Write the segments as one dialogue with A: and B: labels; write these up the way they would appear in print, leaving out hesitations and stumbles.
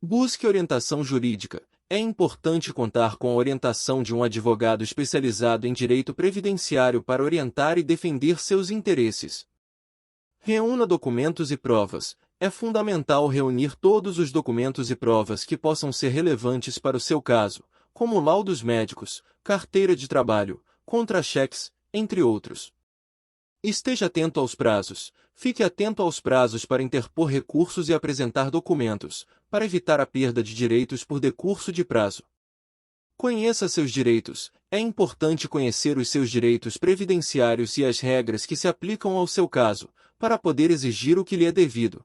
A: Busque orientação jurídica. É importante contar com a orientação de um advogado especializado em direito previdenciário para orientar e defender seus interesses. Reúna documentos e provas. É fundamental reunir todos os documentos e provas que possam ser relevantes para o seu caso, como laudos médicos, carteira de trabalho, contra-cheques, entre outros. Esteja atento aos prazos. Fique atento aos prazos para interpor recursos e apresentar documentos, para evitar a perda de direitos por decurso de prazo. Conheça seus direitos. É importante conhecer os seus direitos previdenciários e as regras que se aplicam ao seu caso, para poder exigir o que lhe é devido.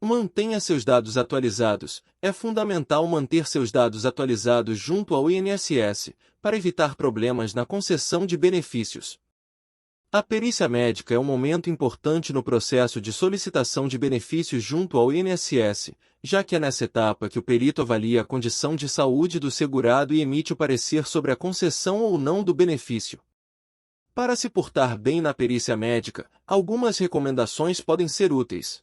A: Mantenha seus dados atualizados. É fundamental manter seus dados atualizados junto ao INSS, para evitar problemas na concessão de benefícios. A perícia médica é um momento importante no processo de solicitação de benefícios junto ao INSS, já que é nessa etapa que o perito avalia a condição de saúde do segurado e emite o parecer sobre a concessão ou não do benefício. Para se portar bem na perícia médica, algumas recomendações podem ser úteis.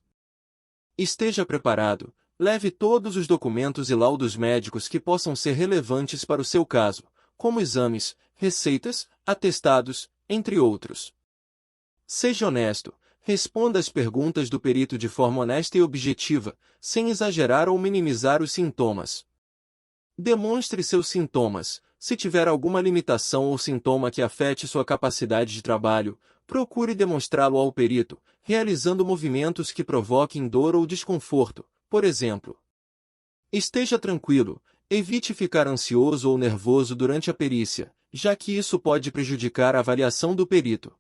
A: Esteja preparado. Leve todos os documentos e laudos médicos que possam ser relevantes para o seu caso, como exames, receitas, atestados, entre outros. Seja honesto. Responda às perguntas do perito de forma honesta e objetiva, sem exagerar ou minimizar os sintomas. Demonstre seus sintomas. Se tiver alguma limitação ou sintoma que afete sua capacidade de trabalho, procure demonstrá-lo ao perito, realizando movimentos que provoquem dor ou desconforto, por exemplo. Esteja tranquilo. Evite ficar ansioso ou nervoso durante a perícia, já que isso pode prejudicar a avaliação do perito.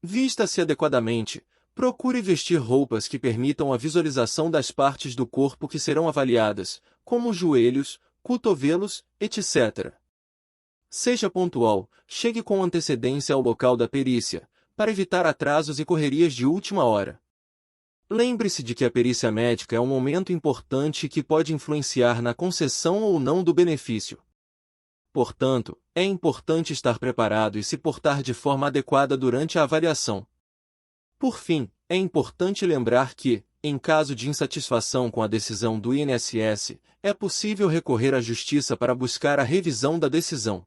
A: Vista-se adequadamente. Procure vestir roupas que permitam a visualização das partes do corpo que serão avaliadas, como joelhos, cotovelos, etc. Seja pontual. Chegue com antecedência ao local da perícia, para evitar atrasos e correrias de última hora. Lembre-se de que a perícia médica é um momento importante que pode influenciar na concessão ou não do benefício. Portanto, é importante estar preparado e se portar de forma adequada durante a avaliação. Por fim, é importante lembrar que, em caso de insatisfação com a decisão do INSS, é possível recorrer à Justiça para buscar a revisão da decisão.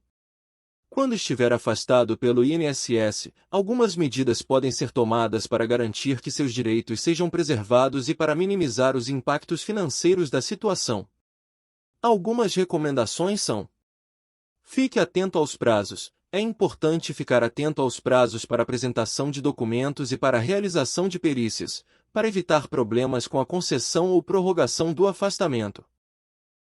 A: Quando estiver afastado pelo INSS, algumas medidas podem ser tomadas para garantir que seus direitos sejam preservados e para minimizar os impactos financeiros da situação. Algumas recomendações são: fique atento aos prazos. É importante ficar atento aos prazos para apresentação de documentos e para a realização de perícias, para evitar problemas com a concessão ou prorrogação do afastamento.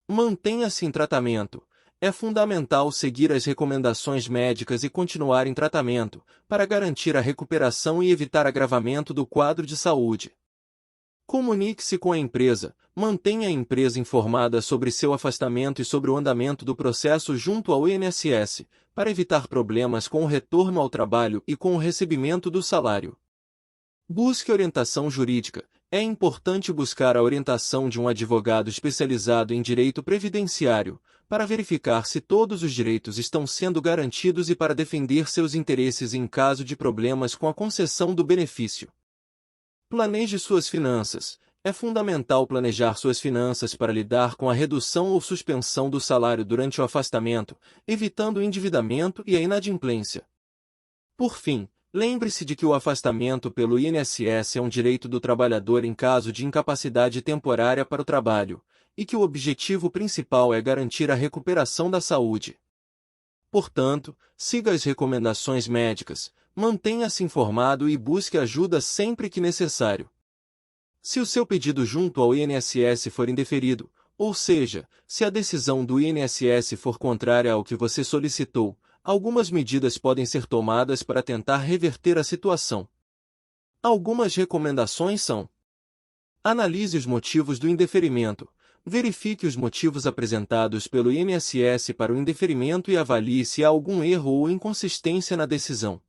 A: Mantenha-se em tratamento. É fundamental seguir as recomendações médicas e continuar em tratamento, para garantir a recuperação e evitar agravamento do quadro de saúde. Comunique-se com a empresa. Mantenha a empresa informada sobre seu afastamento e sobre o andamento do processo junto ao INSS, para evitar problemas com o retorno ao trabalho e com o recebimento do salário. Busque orientação jurídica. É importante buscar a orientação de um advogado especializado em direito previdenciário, para verificar se todos os direitos estão sendo garantidos e para defender seus interesses em caso de problemas com a concessão do benefício. Planeje suas finanças. É fundamental planejar suas finanças para lidar com a redução ou suspensão do salário durante o afastamento, evitando o endividamento e a inadimplência. Por fim, lembre-se de que o afastamento pelo INSS é um direito do trabalhador em caso de incapacidade temporária para o trabalho, e que o objetivo principal é garantir a recuperação da saúde. Portanto, siga as recomendações médicas, mantenha-se informado e busque ajuda sempre que necessário. Se o seu pedido junto ao INSS for indeferido, ou seja, se a decisão do INSS for contrária ao que você solicitou, algumas medidas podem ser tomadas para tentar reverter a situação. Algumas recomendações são: analise os motivos do indeferimento. Verifique os motivos apresentados pelo INSS para o indeferimento e avalie se há algum erro ou inconsistência na decisão.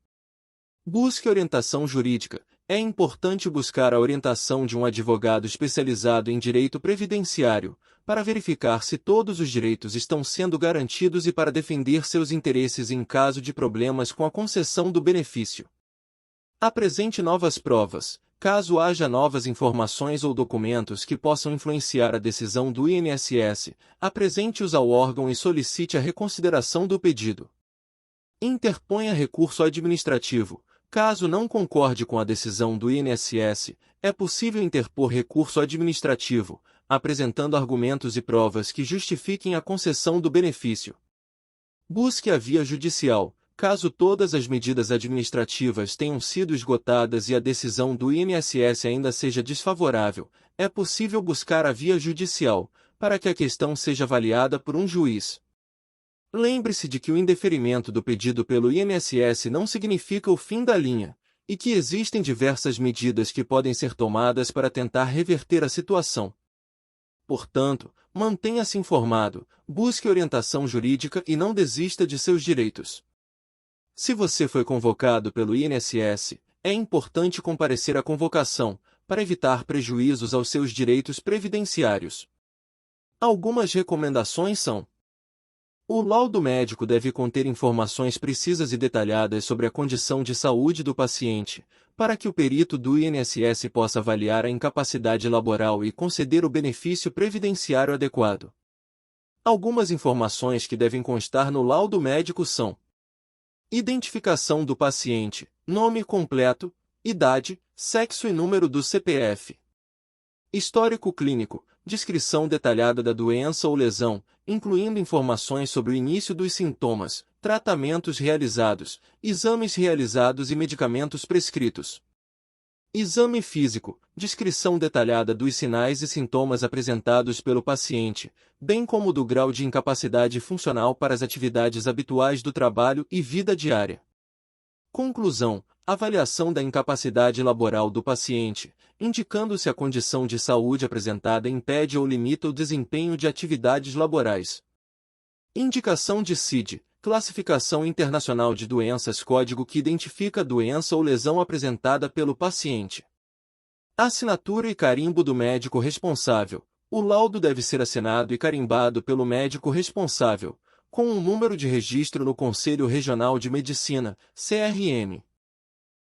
A: Busque orientação jurídica. É importante buscar a orientação de um advogado especializado em direito previdenciário, para verificar se todos os direitos estão sendo garantidos e para defender seus interesses em caso de problemas com a concessão do benefício. Apresente novas provas. Caso haja novas informações ou documentos que possam influenciar a decisão do INSS, apresente-os ao órgão e solicite a reconsideração do pedido. Interponha recurso administrativo. Caso não concorde com a decisão do INSS, é possível interpor recurso administrativo, apresentando argumentos e provas que justifiquem a concessão do benefício. Busque a via judicial. Caso todas as medidas administrativas tenham sido esgotadas e a decisão do INSS ainda seja desfavorável, é possível buscar a via judicial, para que a questão seja avaliada por um juiz. Lembre-se de que o indeferimento do pedido pelo INSS não significa o fim da linha, e que existem diversas medidas que podem ser tomadas para tentar reverter a situação. Portanto, mantenha-se informado, busque orientação jurídica e não desista de seus direitos. Se você foi convocado pelo INSS, é importante comparecer à convocação, para evitar prejuízos aos seus direitos previdenciários. Algumas recomendações são: o laudo médico deve conter informações precisas e detalhadas sobre a condição de saúde do paciente, para que o perito do INSS possa avaliar a incapacidade laboral e conceder o benefício previdenciário adequado. Algumas informações que devem constar no laudo médico são: identificação do paciente, nome completo, idade, sexo e número do CPF. Histórico clínico, descrição detalhada da doença ou lesão, incluindo informações sobre o início dos sintomas, tratamentos realizados, exames realizados e medicamentos prescritos. Exame físico, descrição detalhada dos sinais e sintomas apresentados pelo paciente, bem como do grau de incapacidade funcional para as atividades habituais do trabalho e vida diária. Conclusão: avaliação da incapacidade laboral do paciente, indicando se a condição de saúde apresentada impede ou limita o desempenho de atividades laborais. Indicação de CID, Classificação Internacional de Doenças, código que identifica a doença ou lesão apresentada pelo paciente. Assinatura e carimbo do médico responsável. O laudo deve ser assinado e carimbado pelo médico responsável, com um número de registro no Conselho Regional de Medicina, CRM.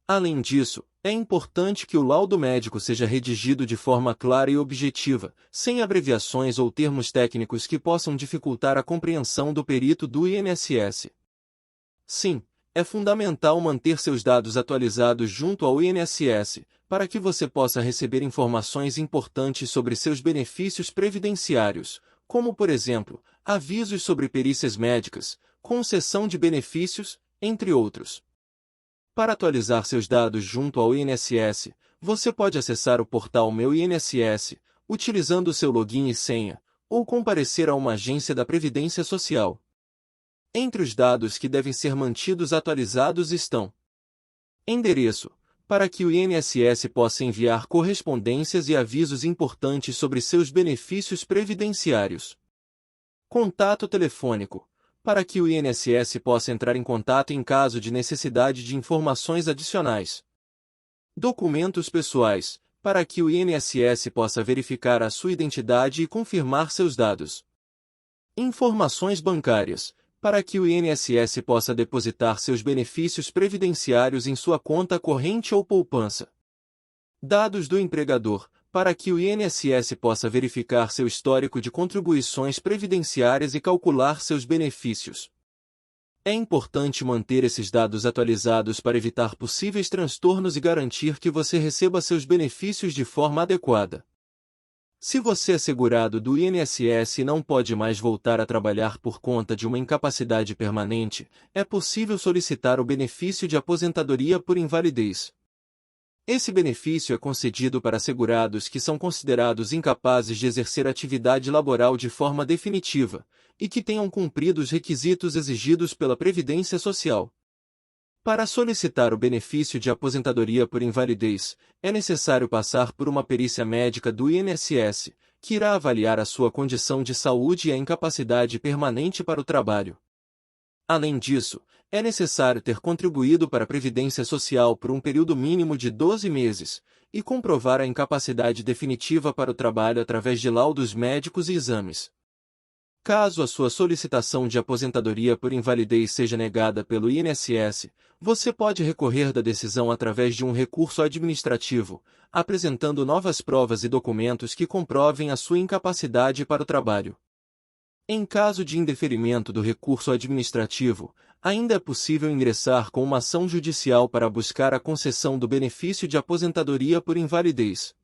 A: Além disso, é importante que o laudo médico seja redigido de forma clara e objetiva, sem abreviações ou termos técnicos que possam dificultar a compreensão do perito do INSS. Sim, é fundamental manter seus dados atualizados junto ao INSS, para que você possa receber informações importantes sobre seus benefícios previdenciários, como, por exemplo, avisos sobre perícias médicas, concessão de benefícios, entre outros. Para atualizar seus dados junto ao INSS, você pode acessar o portal Meu INSS, utilizando seu login e senha, ou comparecer a uma agência da Previdência Social. Entre os dados que devem ser mantidos atualizados estão: endereço, para que o INSS possa enviar correspondências e avisos importantes sobre seus benefícios previdenciários. Contato telefônico, para que o INSS possa entrar em contato em caso de necessidade de informações adicionais. Documentos pessoais, para que o INSS possa verificar a sua identidade e confirmar seus dados. Informações bancárias, para que o INSS possa depositar seus benefícios previdenciários em sua conta corrente ou poupança. Dados do empregador, para que o INSS possa verificar seu histórico de contribuições previdenciárias e calcular seus benefícios. É importante manter esses dados atualizados para evitar possíveis transtornos e garantir que você receba seus benefícios de forma adequada. Se você é segurado do INSS e não pode mais voltar a trabalhar por conta de uma incapacidade permanente, é possível solicitar o benefício de aposentadoria por invalidez. Esse benefício é concedido para segurados que são considerados incapazes de exercer atividade laboral de forma definitiva, e que tenham cumprido os requisitos exigidos pela Previdência Social. Para solicitar o benefício de aposentadoria por invalidez, é necessário passar por uma perícia médica do INSS, que irá avaliar a sua condição de saúde e a incapacidade permanente para o trabalho. Além disso, é necessário ter contribuído para a Previdência Social por um período mínimo de 12 meses, e comprovar a incapacidade definitiva para o trabalho através de laudos médicos e exames. Caso a sua solicitação de aposentadoria por invalidez seja negada pelo INSS, você pode recorrer da decisão através de um recurso administrativo, apresentando novas provas e documentos que comprovem a sua incapacidade para o trabalho. Em caso de indeferimento do recurso administrativo, ainda é possível ingressar com uma ação judicial para buscar a concessão do benefício de aposentadoria por invalidez.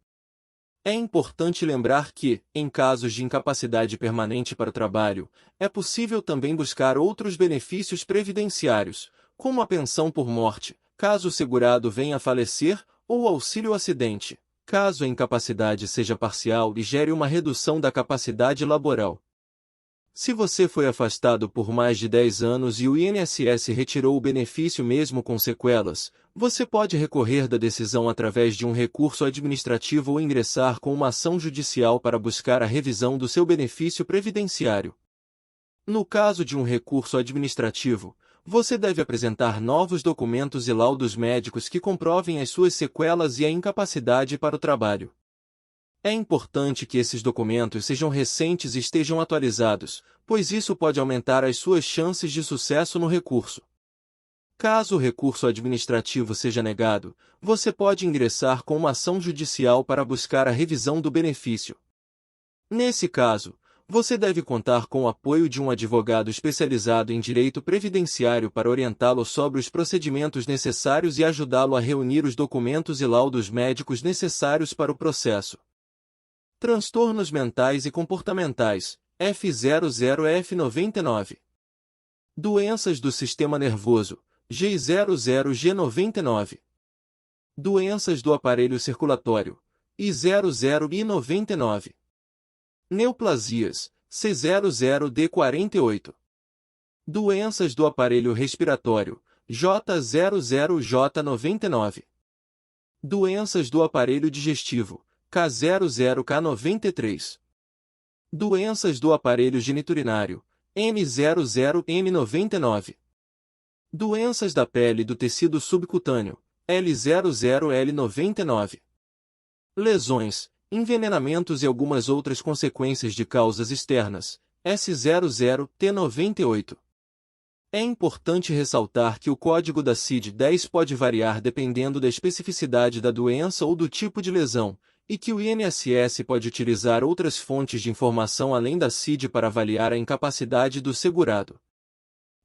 A: É importante lembrar que, em casos de incapacidade permanente para o trabalho, é possível também buscar outros benefícios previdenciários, como a pensão por morte, caso o segurado venha a falecer, ou auxílio acidente, caso a incapacidade seja parcial e gere uma redução da capacidade laboral. Se você foi afastado por mais de 10 anos e o INSS retirou o benefício mesmo com sequelas, você pode recorrer da decisão através de um recurso administrativo ou ingressar com uma ação judicial para buscar a revisão do seu benefício previdenciário. No caso de um recurso administrativo, você deve apresentar novos documentos e laudos médicos que comprovem as suas sequelas e a incapacidade para o trabalho. É importante que esses documentos sejam recentes e estejam atualizados, pois isso pode aumentar as suas chances de sucesso no recurso. Caso o recurso administrativo seja negado, você pode ingressar com uma ação judicial para buscar a revisão do benefício. Nesse caso, você deve contar com o apoio de um advogado especializado em direito previdenciário para orientá-lo sobre os procedimentos necessários e ajudá-lo a reunir os documentos e laudos médicos necessários para o processo. Transtornos mentais e comportamentais, F00F99. Doenças do sistema nervoso, G00G99. Doenças do aparelho circulatório, I00I99. Neoplasias, C00D48. Doenças do aparelho respiratório, J00J99. Doenças do aparelho digestivo, K00K93. Doenças do aparelho geniturinário, M00M99. Doenças da pele e do tecido subcutâneo, L00L99. Lesões, envenenamentos e algumas outras consequências de causas externas, S00T98. É importante ressaltar que o código da CID-10 pode variar dependendo da especificidade da doença ou do tipo de lesão, e que o INSS pode utilizar outras fontes de informação além da CID para avaliar a incapacidade do segurado.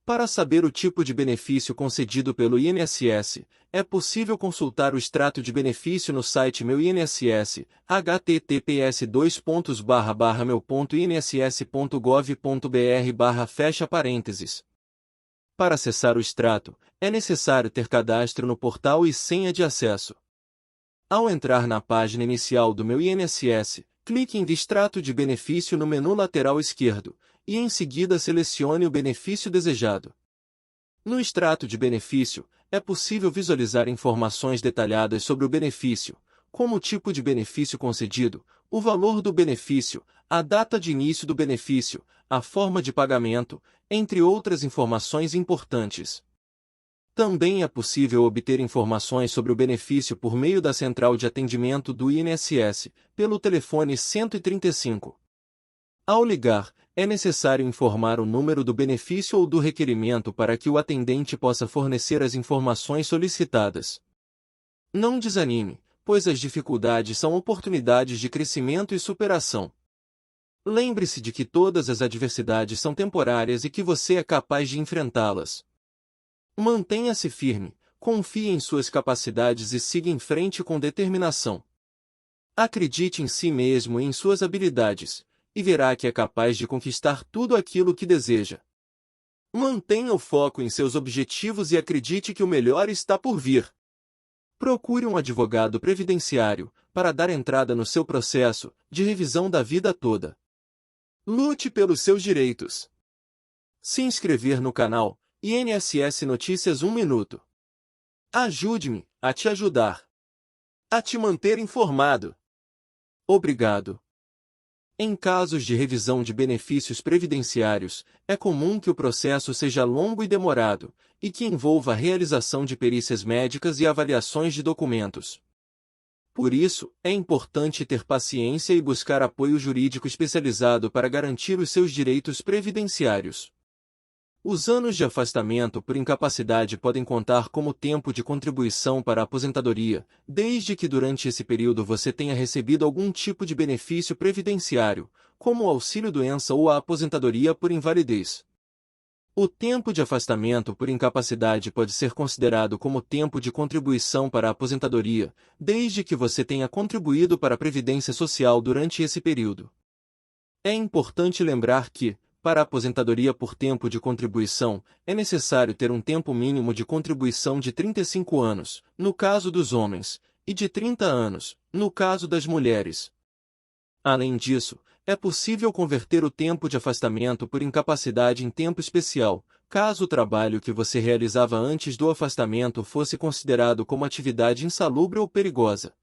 A: Para saber o tipo de benefício concedido pelo INSS, é possível consultar o extrato de benefício no site Meu INSS, https://meu.inss.gov.br/. Para acessar o extrato, é necessário ter cadastro no portal e senha de acesso. Ao entrar na página inicial do Meu INSS, clique em Extrato de benefício no menu lateral esquerdo, e em seguida selecione o benefício desejado. No extrato de benefício, é possível visualizar informações detalhadas sobre o benefício, como o tipo de benefício concedido, o valor do benefício, a data de início do benefício, a forma de pagamento, entre outras informações importantes. Também é possível obter informações sobre o benefício por meio da central de atendimento do INSS, pelo telefone 135. Ao ligar, é necessário informar o número do benefício ou do requerimento para que o atendente possa fornecer as informações solicitadas. Não desanime, pois as dificuldades são oportunidades de crescimento e superação. Lembre-se de que todas as adversidades são temporárias e que você é capaz de enfrentá-las. Mantenha-se firme, confie em suas capacidades e siga em frente com determinação. Acredite em si mesmo e em suas habilidades, e verá que é capaz de conquistar tudo aquilo que deseja. Mantenha o foco em seus objetivos e acredite que o melhor está por vir. Procure um advogado previdenciário, para dar entrada no seu processo de revisão da vida toda. Lute pelos seus direitos. Se inscrever no canal INSS Notícias 1 Minuto. Ajude-me a te ajudar. A te manter informado. Obrigado. Em casos de revisão de benefícios previdenciários, é comum que o processo seja longo e demorado, e que envolva a realização de perícias médicas e avaliações de documentos. Por isso, é importante ter paciência e buscar apoio jurídico especializado para garantir os seus direitos previdenciários. Os anos de afastamento por incapacidade podem contar como tempo de contribuição para a aposentadoria, desde que durante esse período você tenha recebido algum tipo de benefício previdenciário, como o auxílio-doença ou a aposentadoria por invalidez. O tempo de afastamento por incapacidade pode ser considerado como tempo de contribuição para a aposentadoria, desde que você tenha contribuído para a Previdência Social durante esse período. É importante lembrar que, para a aposentadoria por tempo de contribuição, é necessário ter um tempo mínimo de contribuição de 35 anos, no caso dos homens, e de 30 anos, no caso das mulheres. Além disso, é possível converter o tempo de afastamento por incapacidade em tempo especial, caso o trabalho que você realizava antes do afastamento fosse considerado como atividade insalubre ou perigosa.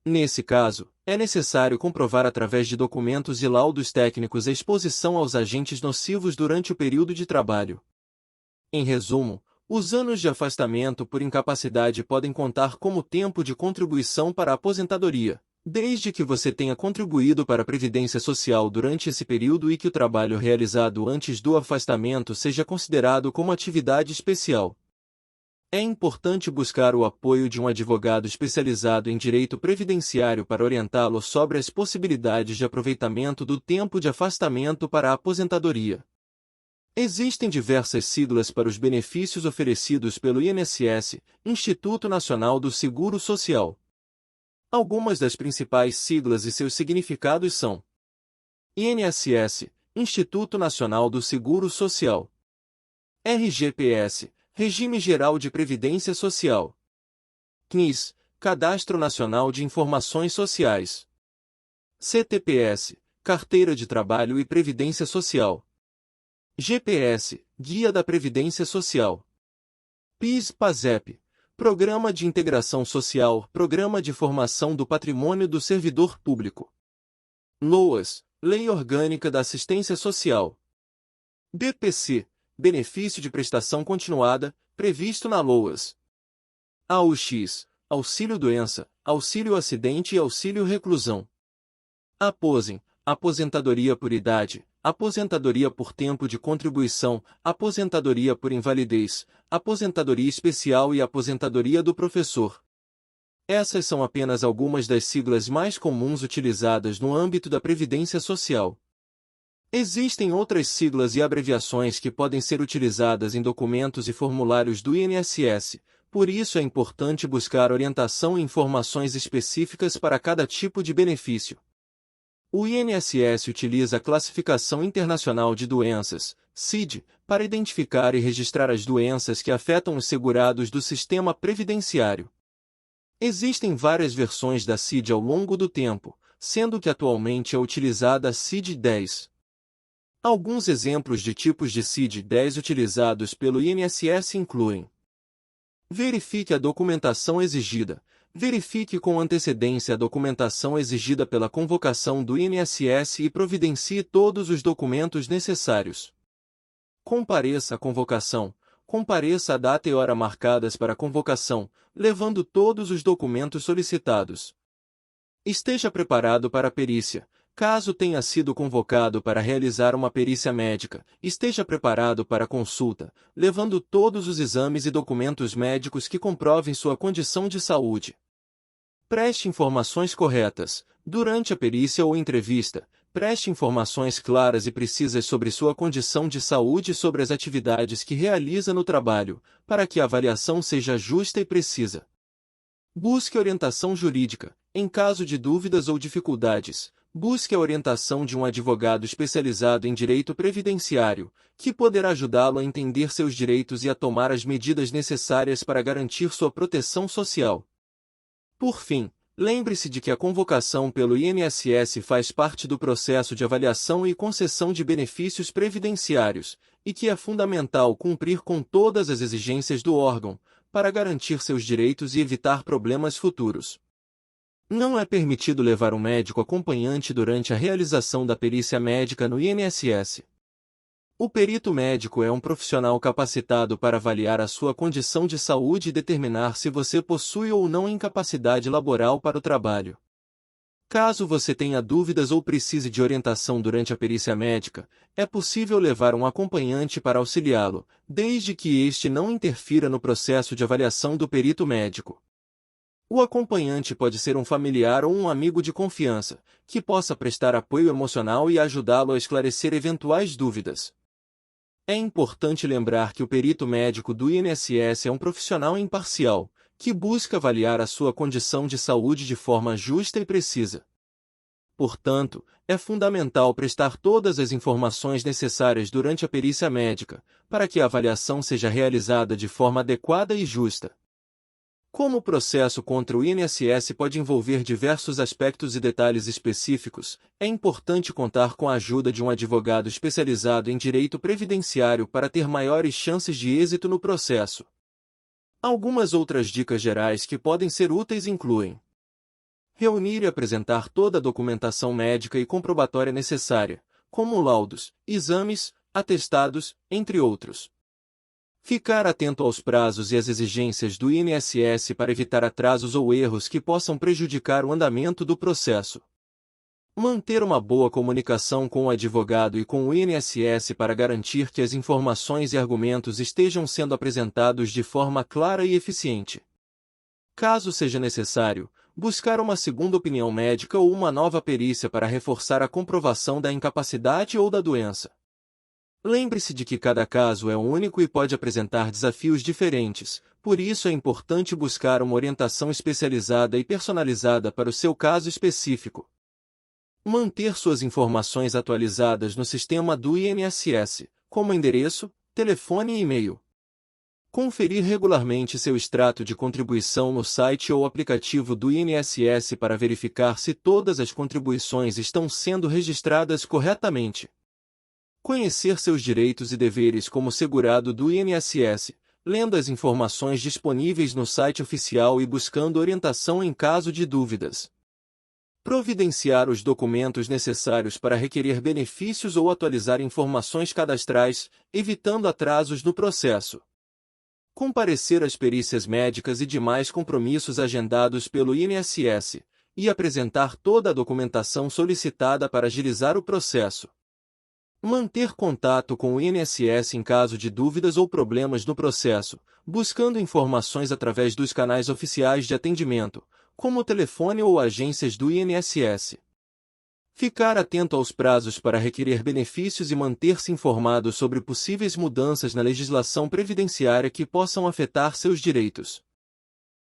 A: Nesse caso, é necessário comprovar através de documentos e laudos técnicos a exposição aos agentes nocivos durante o período de trabalho. Em resumo, os anos de afastamento por incapacidade podem contar como tempo de contribuição para a aposentadoria, desde que você tenha contribuído para a Previdência Social durante esse período e que o trabalho realizado antes do afastamento seja considerado como atividade especial. É importante buscar o apoio de um advogado especializado em direito previdenciário para orientá-lo sobre as possibilidades de aproveitamento do tempo de afastamento para a aposentadoria. Existem diversas siglas para os benefícios oferecidos pelo INSS, Instituto Nacional do Seguro Social. Algumas das principais siglas e seus significados são: INSS, Instituto Nacional do Seguro Social. RGPS, Regime Geral de Previdência Social. CNIS, Cadastro Nacional de Informações Sociais. CTPS, Carteira de Trabalho e Previdência Social. GPS, Guia da Previdência Social. PIS/PASEP, Programa de Integração Social, Programa de Formação do Patrimônio do Servidor Público. LOAS, Lei Orgânica da Assistência Social. BPC, Benefício de Prestação Continuada, previsto na LOAS. AUX, Auxílio-Doença, Auxílio-Acidente e Auxílio-Reclusão. APOSEM, Aposentadoria por Idade, Aposentadoria por Tempo de Contribuição, Aposentadoria por Invalidez, Aposentadoria Especial e Aposentadoria do Professor. Essas são apenas algumas das siglas mais comuns utilizadas no âmbito da Previdência Social. Existem outras siglas e abreviações que podem ser utilizadas em documentos e formulários do INSS, por isso é importante buscar orientação e informações específicas para cada tipo de benefício. O INSS utiliza a Classificação Internacional de Doenças, CID, para identificar e registrar as doenças que afetam os segurados do sistema previdenciário. Existem várias versões da CID ao longo do tempo, sendo que atualmente é utilizada a CID-10. Alguns exemplos de tipos de CID-10 utilizados pelo INSS incluem: verifique a documentação exigida. Verifique com antecedência a documentação exigida pela convocação do INSS e providencie todos os documentos necessários. Compareça à convocação. Compareça à data e hora marcadas para a convocação, levando todos os documentos solicitados. Esteja preparado para a perícia. Caso tenha sido convocado para realizar uma perícia médica, esteja preparado para a consulta, levando todos os exames e documentos médicos que comprovem sua condição de saúde. Preste informações corretas. Durante a perícia ou entrevista, preste informações claras e precisas sobre sua condição de saúde e sobre as atividades que realiza no trabalho, para que a avaliação seja justa e precisa. Busque orientação jurídica. Em caso de dúvidas ou dificuldades, busque a orientação de um advogado especializado em direito previdenciário, que poderá ajudá-lo a entender seus direitos e a tomar as medidas necessárias para garantir sua proteção social. Por fim, lembre-se de que a convocação pelo INSS faz parte do processo de avaliação e concessão de benefícios previdenciários, e que é fundamental cumprir com todas as exigências do órgão, para garantir seus direitos e evitar problemas futuros. Não é permitido levar um médico acompanhante durante a realização da perícia médica no INSS. O perito médico é um profissional capacitado para avaliar a sua condição de saúde e determinar se você possui ou não incapacidade laboral para o trabalho. Caso você tenha dúvidas ou precise de orientação durante a perícia médica, é possível levar um acompanhante para auxiliá-lo, desde que este não interfira no processo de avaliação do perito médico. O acompanhante pode ser um familiar ou um amigo de confiança, que possa prestar apoio emocional e ajudá-lo a esclarecer eventuais dúvidas. É importante lembrar que o perito médico do INSS é um profissional imparcial, que busca avaliar a sua condição de saúde de forma justa e precisa. Portanto, é fundamental prestar todas as informações necessárias durante a perícia médica, para que a avaliação seja realizada de forma adequada e justa. Como o processo contra o INSS pode envolver diversos aspectos e detalhes específicos, é importante contar com a ajuda de um advogado especializado em direito previdenciário para ter maiores chances de êxito no processo. Algumas outras dicas gerais que podem ser úteis incluem: reunir e apresentar toda a documentação médica e comprobatória necessária, como laudos, exames, atestados, entre outros. Ficar atento aos prazos e às exigências do INSS para evitar atrasos ou erros que possam prejudicar o andamento do processo. Manter uma boa comunicação com o advogado e com o INSS para garantir que as informações e argumentos estejam sendo apresentados de forma clara e eficiente. Caso seja necessário, buscar uma segunda opinião médica ou uma nova perícia para reforçar a comprovação da incapacidade ou da doença. Lembre-se de que cada caso é único e pode apresentar desafios diferentes, por isso é importante buscar uma orientação especializada e personalizada para o seu caso específico. Manter suas informações atualizadas no sistema do INSS, como endereço, telefone e e-mail. Conferir regularmente seu extrato de contribuição no site ou aplicativo do INSS para verificar se todas as contribuições estão sendo registradas corretamente. Conhecer seus direitos e deveres como segurado do INSS, lendo as informações disponíveis no site oficial e buscando orientação em caso de dúvidas. Providenciar os documentos necessários para requerer benefícios ou atualizar informações cadastrais, evitando atrasos no processo. Comparecer às perícias médicas e demais compromissos agendados pelo INSS, e apresentar toda a documentação solicitada para agilizar o processo. Manter contato com o INSS em caso de dúvidas ou problemas no processo, buscando informações através dos canais oficiais de atendimento, como o telefone ou agências do INSS. Ficar atento aos prazos para requerer benefícios e manter-se informado sobre possíveis mudanças na legislação previdenciária que possam afetar seus direitos.